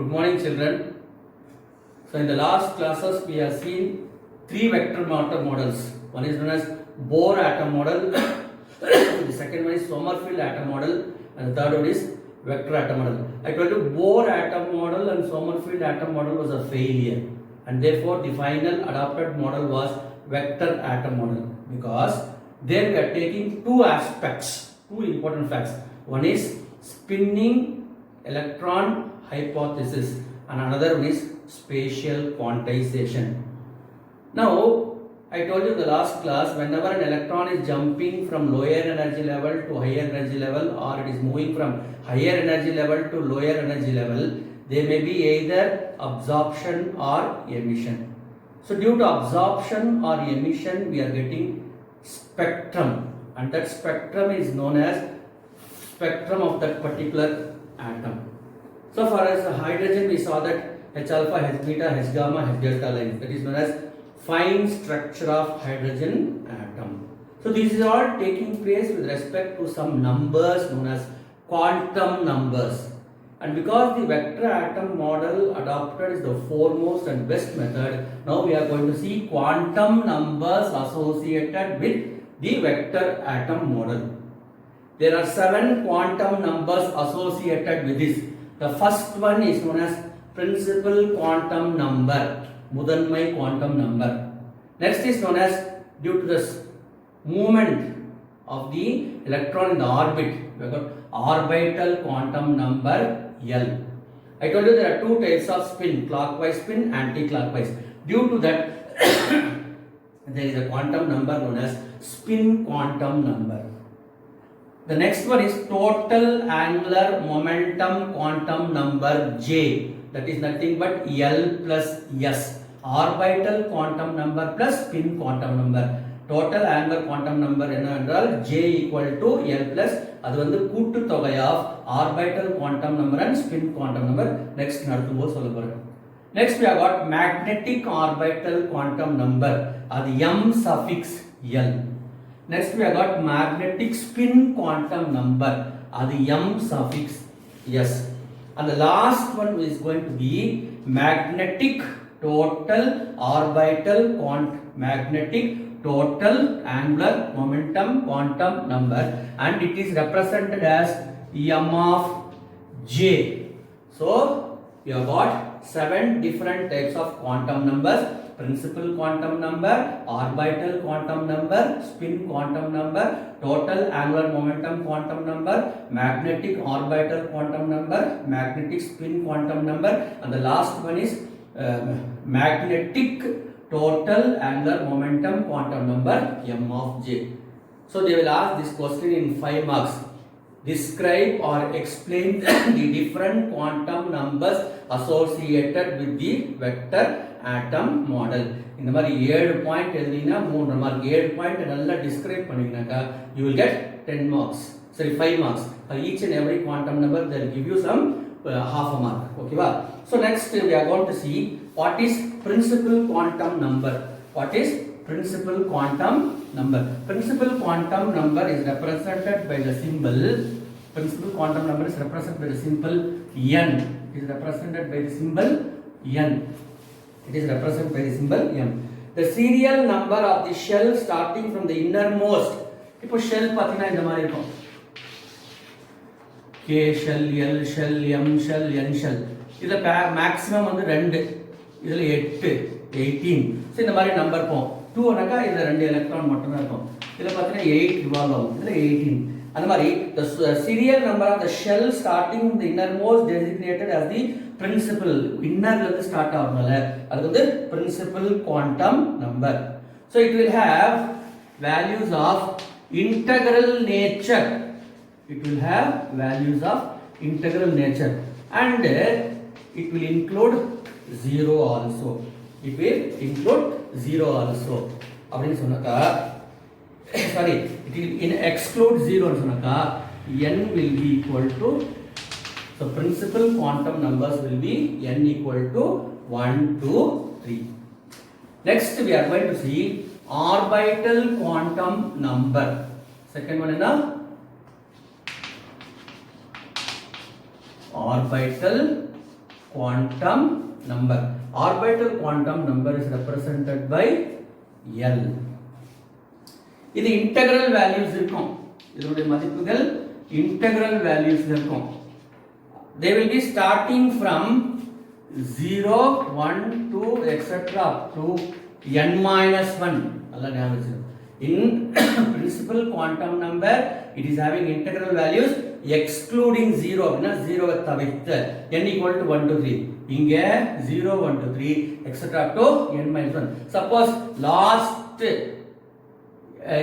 Good morning, children. So, in the last classes, we have seen three vector models. One is known as Bohr atom model, the second one is Sommerfeld atom model, and the third one is vector atom model. I told you Bohr atom model and Sommerfeld atom model was a failure, and therefore the final adopted model was vector atom model, because there we are taking two aspects, two important facts. One is spinning electron hypothesis and another one is spatial quantization. Now, I told you in the last class, whenever an electron is jumping from lower energy level to higher energy level, or it is moving from higher energy level to lower energy level, there may be either absorption or emission. So due to absorption or emission, we are getting spectrum, and that spectrum is known as spectrum of that particular atom. So for as hydrogen, we saw that H alpha, H beta, H gamma, H delta lines. That is known as fine structure of hydrogen atom. So this is all taking place with respect to some numbers known as quantum numbers. And because the vector atom model adopted is the foremost and best method, now we are going to see quantum numbers associated with the vector atom model. There are 7 quantum numbers associated with this. The first one is known as principal quantum number, Mudanmai quantum number. Next is known as, due to the movement of the electron in the orbit, we have got orbital quantum number L. I told you there are two types of spin, clockwise spin, anti-clockwise. Due to that, there is a quantum number known as spin quantum number. The next one is total angular momentum quantum number J. That is nothing but L plus S. Orbital quantum number plus spin quantum number. Total angular quantum number enna J equal to L plus அது வந்து கூட்டு தொகை of orbital quantum number and spin quantum number. Next நடத்தும்போது சொல்ல போறேன். Next we have got magnetic orbital quantum number. அது M suffix L. Next we have got magnetic spin quantum number. அது M suffix S. And the last one is going to be magnetic total orbital magnetic total angular momentum quantum number, and it is represented as M of J. So we have got 7 different types of quantum numbers: principal quantum number, orbital quantum number, spin quantum number, total angular momentum quantum number, magnetic orbital quantum number, magnetic spin quantum number, and the last one is magnetic total angular momentum quantum number M of J. So they will ask this question in 5 marks. Describe or explain the different quantum numbers associated with the vector atom model. இந்த மாதிரி 7 point எழுதினா 3 mark, 7 point நல்லா describe பண்ணீங்கனாக்கா you will get 10 marks. Sorry, 5 marks. For each and every quantum number they will give you some half a mark. Okay va? So next we are going to see what is principal quantum number. What is principal quantum number? Principal quantum number is represented by the symbol. Principal quantum number is represented by the symbol N. It is represented by the symbol N. It is represented by the symbol M. The serial number of the shell starting from the innermost. இப்போ shell பாத்தீங்கன்னா இந்த மாதிரி இருக்கும். K shell, L shell, M shell, N shell. இதுல maximum வந்து 2, இதுல 8, 18. So இந்த மாதிரி நம்பர் போகும். 2 னாக்கா இதுல 2 எலக்ட்ரான் மட்டும் தான் இருக்கும். இதுல பாத்தீங்கன்னா 8 ரிவால்வ் ஆகும். இதுல 18. அந்த மாதிரி the serial number of the shell starting from the innermost designated as the principal. இன்னர்ல இருந்து ஸ்டார்ட் ஆகுறனால அது வந்து principal quantum number. So it will have values of integral nature. It will have values of integral nature, and it will include 0 also. It will include 0 also. அப்படினு சொன்னாக்கா sorry, it will exclude 0 னு சொன்னாக்கா n will be equal to, so principal quantum numbers will be n equal to 1 2 3. Next we are going to see orbital quantum number. Second one enna? Orbital quantum number. Orbital quantum number is represented by L. இது integral values இருக்கும். இதனுடைய மதிப்புகள் integral values இருக்கும். They will be starting from 0, 1, 2, etc. up to n minus 1. Allah ஞாபகம் வச்சுக்கோங்க. In principal quantum number, it is having integral values excluding 0. அப்படின்னா 0 தவிர்த்து n equal to 1 to 3. இங்க 0, 1 to 3 etc. up to n minus 1. Suppose last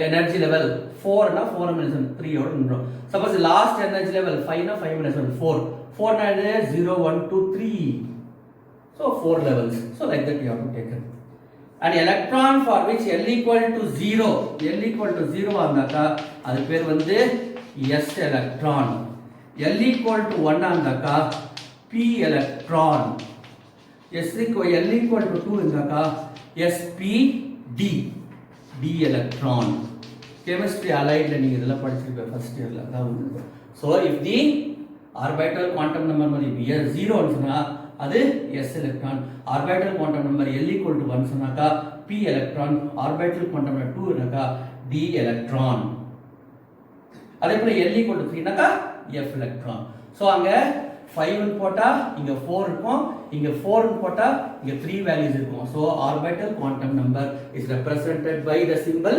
energy level 4 na 4 minus 1 3 ஓட நின்றோம். Suppose last energy level 5 na 5 minus 1 4. 4 na 0, 1, 2, 3. So 4 levels. So like that you have to take it. An electron for which L equal to 0, L equal to 0 ஆனாக்கா அது பேர் வந்து S electron. L equal to 1 ஆனாக்கா P electron. L equal to 2 ஆனாக்கா SPD, D electron. Chemistry allied ல நீங்க இதெல்லாம் படிச்சிருப்பீங்க first yearல அதான் வந்து. So if the orbital quantum number மதிப்பு 0 ன்னு சொன்னா அது S electron. Orbital quantum number L equal to 1 சொன்னாக்கா P electron. Orbital quantum number 2 னாக்கா D electron. அதே போல L equal to 3 னாக்கா F electron. So அங்க 5 ன்னு போட்டா இங்க 4 இருக்கும், இங்க 4 ன்னு போட்டா இங்க 3 values இருக்கும். So orbital quantum number is represented by the symbol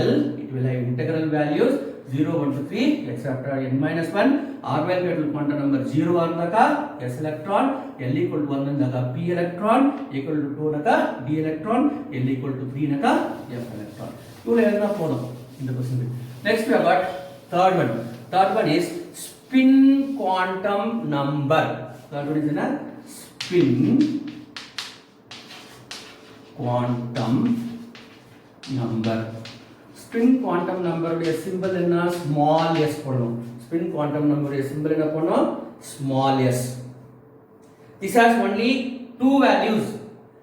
L. It will have integral values 0, 1 to 3 etc. n minus 1. Orbital quantum number 0 ஆனதாக்கா S electron, L equal to 1 ஆனதாக்கா P electron, equal to 2 ஆனதாக்கா D electron, L equal to 3 ஆனதாக்கா F electron. இவ்வளோ எழுதினா போதும் இந்த question. Next we have got third one. Third one is spin quantum number. Third one is என்ன? Spin quantum number. Spin quantum number உடைய symbol என்ன? Small s போடணும். Spin quantum number உடைய symbol என்ன போடணும்? Small s. This has only two values.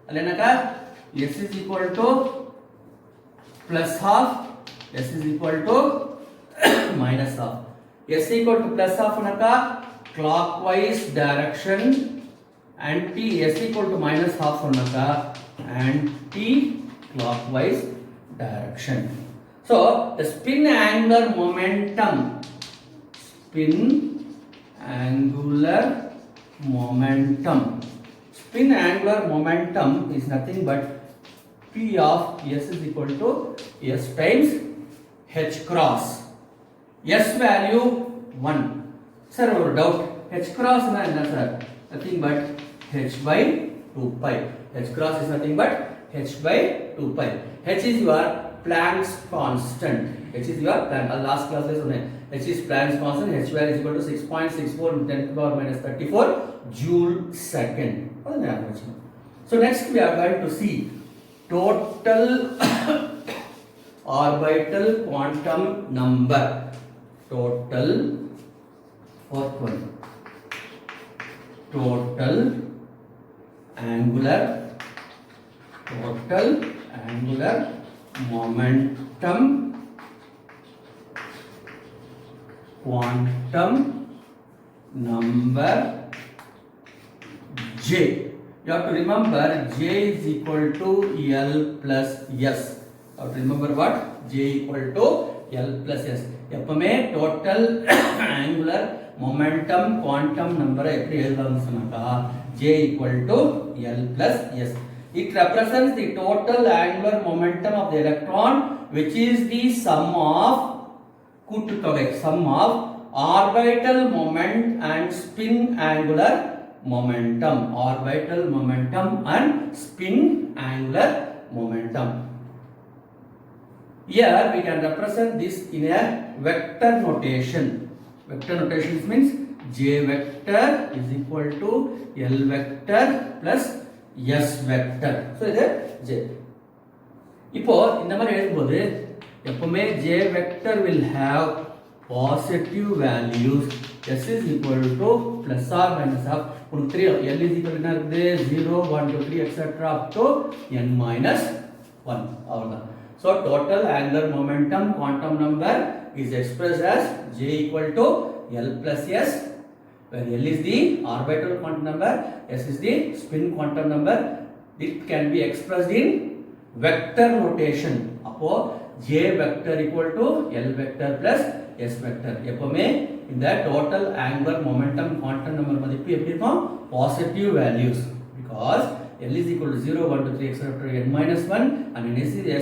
அல்ல என்னக்கா? S is equal to plus half, S is equal to minus half. S equal to plus half னக்கா clockwise direction, anti S equal to minus half னக்கா anti clockwise direction. So the spin angular momentum, spin angular momentum, spin angular momentum is nothing but P of S is equal to S times H cross. S value 1. Sir, or doubt, H cross na enna sir? Nothing but H by 2 pi. H cross is nothing but H by 2 pi. H is your Planck's constant. H is your Planck. Last class le sunne. H is Planck's constant. H value is equal to 6.64 × 10 to the power minus 34 joule second. So next we are going to see total orbital quantum number. Total fourth one. Total angular momentum quantum number J. You have to remember J is equal to L plus S. You have to remember what? J equal to L plus S. எப்பமே total angular momentum quantum number எப்படி எழுதலாம்னு சொன்னாக்கா J equal to L plus S. It represents the total angular momentum of the electron, which is the sum of கூட்டுத்தொகை, sum of orbital moment and spin angular momentum, orbital momentum and spin angular momentum. Here we can represent this in a vector notation. Vector notation means J vector is equal to L vector plus S vector. So இது J. இப்போ இந்த மாதிரி எழுதும்போது எப்பவுமே J vector will have positive values. S is equal to plus or minus of உங்களுக்கு தெரியும் L is equal to என்ன இருக்குது 0, 1, 2, 3 etc. up to n minus 1 அவ்வளவுதான். So total angular momentum quantum number is expressed as J equal to L plus S where L is the orbital quantum number, S is the spin quantum number. It can be expressed in vector notation. அப்போ J vector equal to L vector plus S vector. எப்பவுமே இந்த total angular momentum quantum number மதிப்பு எப்படி இருக்கும்? Positive values, because L is equal to 0, 1, 2, 3, etc. n minus 1, and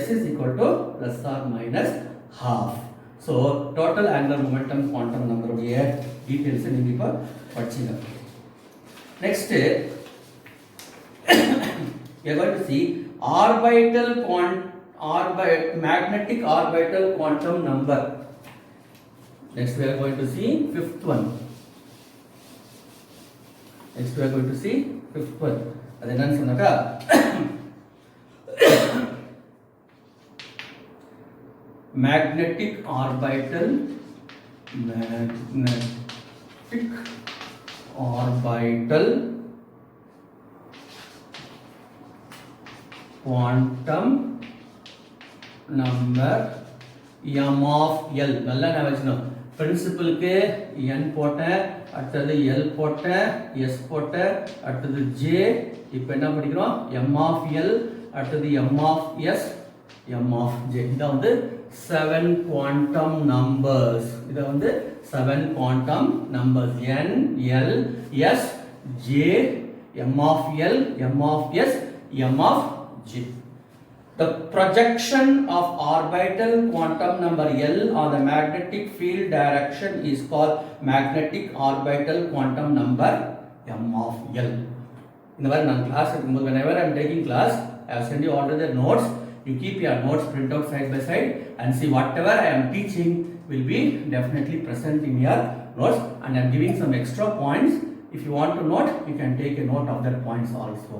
S is equal to plus or minus half. So total angular momentum quantum number உடைய details நீங்க இப்ப படிச்சீங்க. Next we are going to see magnetic orbital quantum number. Next we are going to see fifth one. அது என்னன்னு சொன்னாக்கா magnetic orbital quantum number m of L. நல்லா ஞாபகம் பிரின்சிபலுக்கு n போட்டேன், அடுத்தது L போட்டேன், S போட்டேன், அடுத்தது J. இப்போ என்ன படிக்கிறோம்? m of L, அடுத்தது m of S, m of J. இத வந்து 7 quantum numbers. இத வந்து 7 quantum numbers n, L, S, J, m of L, m of S, m of J. The projection of orbital quantum number L on the magnetic field direction is called magnetic orbital quantum number m of L. In the class, whenever I am taking class, I have sent you all the notes. You keep your notes print out side by side and see whatever I am teaching will be definitely present in your notes, and I am giving some extra points. If you want to note, you can take a note of that points also.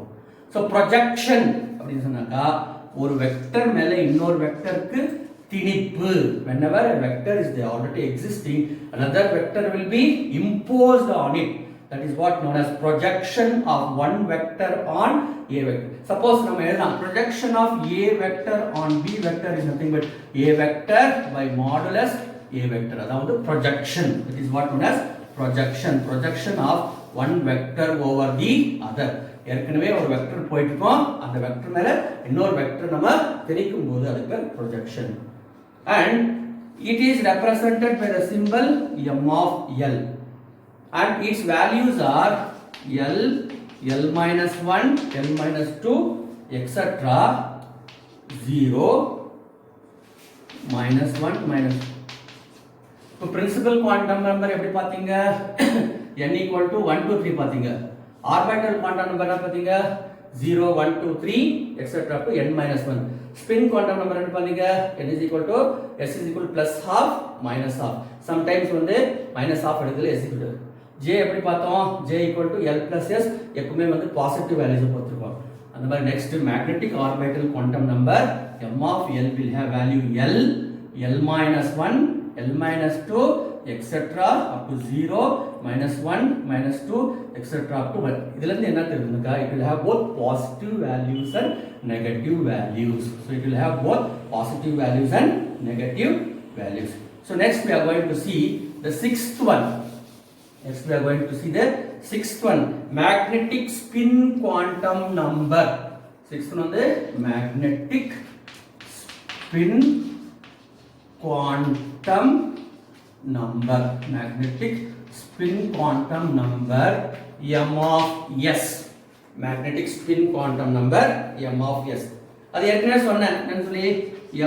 So projection அப்படினு சொன்னாக்கா ஒரு vector மேல இன்னொரு வெக்டருக்கு திணிப்பு. Whenever a vector is there already existing, another vector will be imposed on it. That is what known as projection of one vector on a vector. Suppose நம்ம எழுதலாம் projection of a vector on b vector is nothing but a vector by modulus a vector. அதாவது projection. That is what known as projection of one vector over the other. ஏற்கனவே ஒரு vector போயிட்டு இருக்கோம், அந்த vector மேல இன்னொரு vector நம்ம திணிக்கும் போது அதுக்கு பேர் projection. And it is represented by the symbol m of L, and its values are L, L minus 1, L minus 2, etc. 0, minus 1, minus 2. So principal quantum number எப்படி பாத்தீங்க? n equal to 1, 2, 3 பாத்தீங்க. Orbital quantum number என்ன பாத்தீங்க? 0, 1, 2, 3, etc. to n minus 1. Spin quantum number என்ன பாத்தீங்க? n is equal to s is equal to plus half minus half. Sometimes வந்து minus half எடுக்கல, s equal to j எப்படி பார்த்தோம்? j equal to l plus s. எப்பவுமே வந்து positive values போட்டுருக்கோம். அந்த மாதிரி next magnetic orbital quantum number m of L will have value L, L minus 1, L minus 2, etc. up to 0, minus 1, minus 2, etc. up to 1. இதுல இருந்து என்ன தெரியுதுங்க? It will have both positive values and negative values. So it will have both positive values and negative values. So next we are going to see the sixth one. Magnetic spin quantum number. Sixth one வந்து magnetic spin quantum number. Magnetic spin quantum number m of s. Magnetic spin quantum number m of s. அது ஏற்கனவே சொன்னேன் என்ன சொல்லி,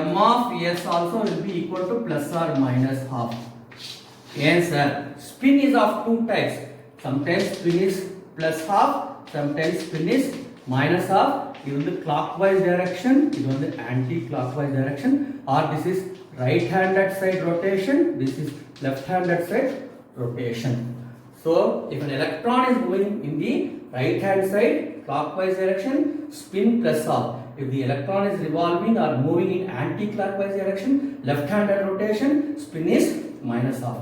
m of s also will be equal to plus or minus half. Answer: spin is of two types. Sometimes spin is plus half, sometimes spin is minus half. இது வந்து clockwise direction, இது வந்து anti clockwise direction, or this is right handed side rotation, this is left handed side rotation. So if an electron is moving in the right hand side clockwise direction, spin plus half. If the electron is revolving or moving in anti clockwise direction, left handed rotation, spin is minus half.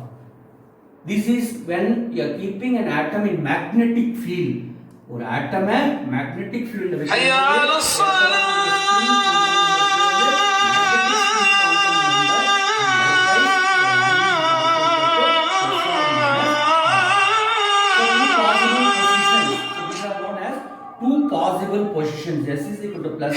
This is when you are keeping an atom in magnetic field. ஒரு ஆட்டமை magnetic field ல two possible positions. S is equal to plus.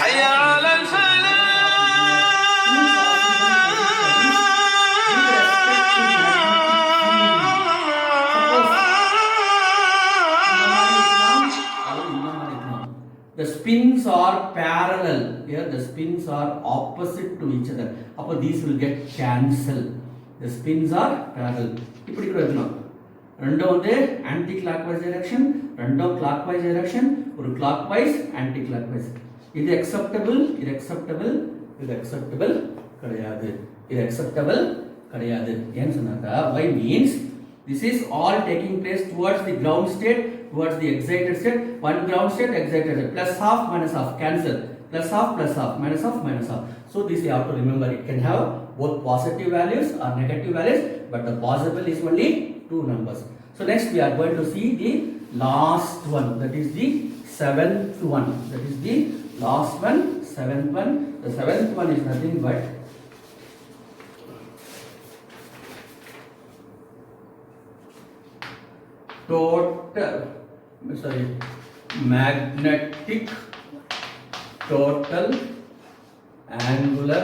The spins are parallel. Here the spins are opposite to each other. Upon these will get cancelled. The spins are parallel. இப்படி கூட இருக்கணும். ரெண்டும் வந்து anti clockwise direction, ரெண்டும் clockwise direction, ஒரு clockwise anti clockwise. இது acceptable, இது acceptable, இது acceptable கிடையாது. இது acceptable கிடையாது. ஏன்னு சொன்னாக்கா why means this is all taking place towards the ground state, towards the excited state. One ground state, excited state. Plus half, minus half, cancel. Plus half, minus half, minus half. So this you have to remember. It can have both positive values or negative values, but the possible is only two numbers. So next we are going to see the last one. That is the seventh one. That is the last one, seventh one. The seventh one is nothing but magnetic total angular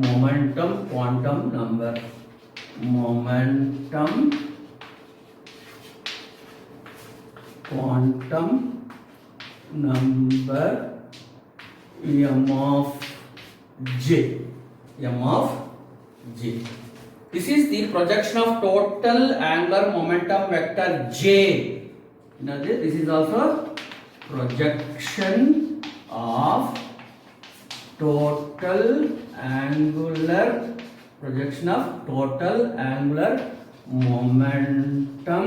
momentum quantum number. Momentum quantum number m of j. M of j. This is the projection of total angular momentum vector j. Now this is also projection of total angular momentum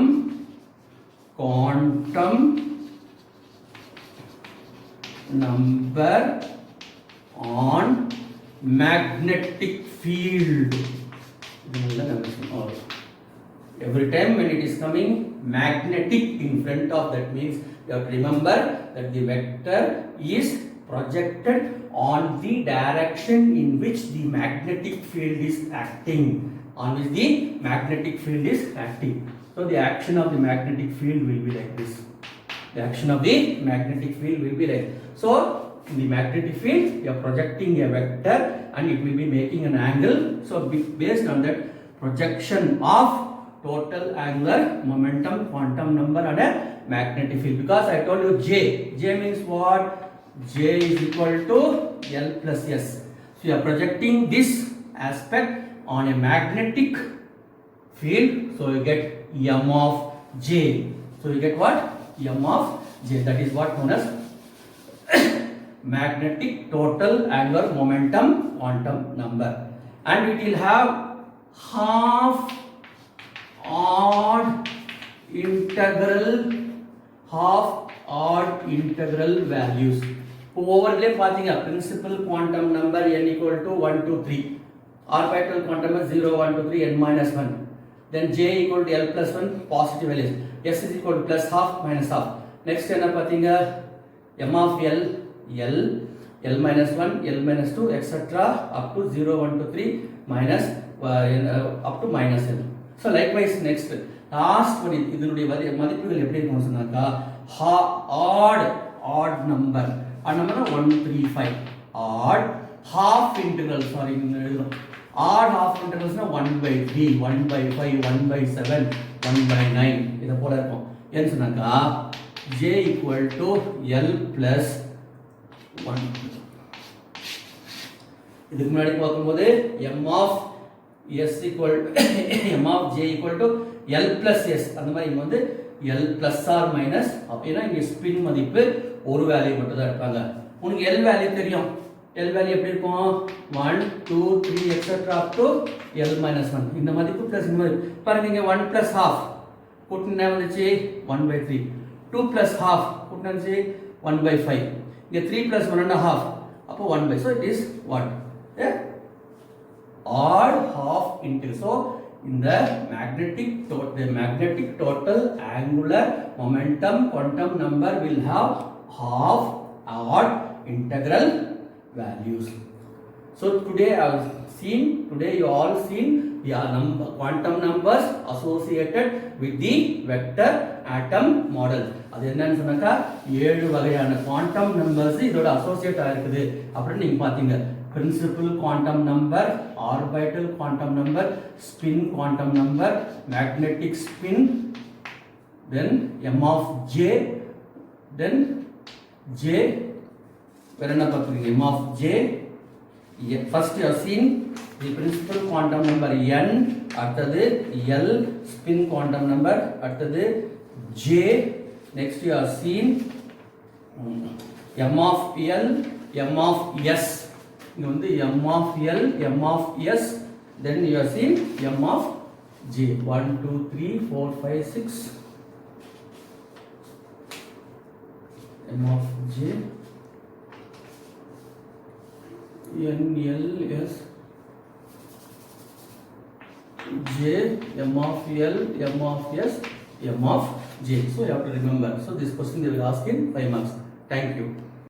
quantum number on magnetic field. Every time when it is coming magnetic in front of, that means you have to remember that the vector is projected on the direction in which the magnetic field is acting. On which the magnetic field is acting. So the action of the magnetic field will be like this. The action of the magnetic field will be like. So in the magnetic field you are projecting a vector and it will be making an angle. So based on that projection of total angular momentum quantum number on a magnetic field, because I told you J means what? J is equal to L plus S. So you are projecting this aspect on a magnetic field, so you get M of J. So you get what? M of J. That is what known as magnetic total angular momentum quantum number, and it will have half odd integral values. Overlay பாத்தீங்க principal quantum number n equal to 1 to 3, orbital quantum number 0 1 2 3 n minus 1, then j equal to l plus 1 positive values, s is equal to plus half minus half. Next என்ன பாத்தீங்க m of l minus 1 l minus 2 etc. up to 0 1 to 3 minus up to minus l. So likewise next last one இதனுடைய மதிப்புகள் எப்படி இருக்கும்னு சொன்னாக்கா odd number 135, odd half integral, odd half integrals na 1 by 3 1 by 5 1 by 7 1 by 9 இத போல இருக்கும். ஏன்னு சொன்னாக்கா j equal to l plus 1. இதுக்கு முன்னாடி பார்க்கும்போது m of s equal m of j equal to l plus s, அந்த மாதிரி இங்க வந்து l plus or minus. அப்படினா இங்க ஸ்பின் மதிப்பு ஒரு வேல்யூ மட்டும் தான் எடுப்பாங்க. உங்களுக்கு l வேல்யூ தெரியும். l வேல்யூ எப்படி இருக்கும்? 1 2 3 etc. up to l minus 1. இந்த மதிப்பு பிளஸ் இந்த மதிப்பு பாருங்க, இங்க 1 plus half கூட்டினா வந்துச்சு 1 by 3, 2 plus half கூட்டினா வந்துச்சு 1 by 5, இங்க 3 plus 1 and a half அப்போ 1 by. So it is what? Odd half integral. So in the magnetic total angular momentum quantum number will have half odd integral values. So today you all seen the quantum numbers associated with the vector atom model. அது என்னன்னு சொன்னாக்கா 7 வகையான quantum numbers இதோட associate ஆயிருக்குது அப்படி நீங்க பாத்தீங்க. Principal quantum number, orbital quantum number, spin quantum number, magnetic spin, then m of j, then j, வேற என்ன பாத்தீங்க, m of j. First you have seen the principal quantum number n, அடுத்தது l, spin quantum number, அடுத்தது j. Next you have seen m of l, m of s. இங்க வந்து m of l, m of s, then you have seen m of j. 1 2 3 4 5 6, m of j, n l s, j, m of l, m of s, m of j. So you have to remember. So this question they will ask in 5 marks. Thank you.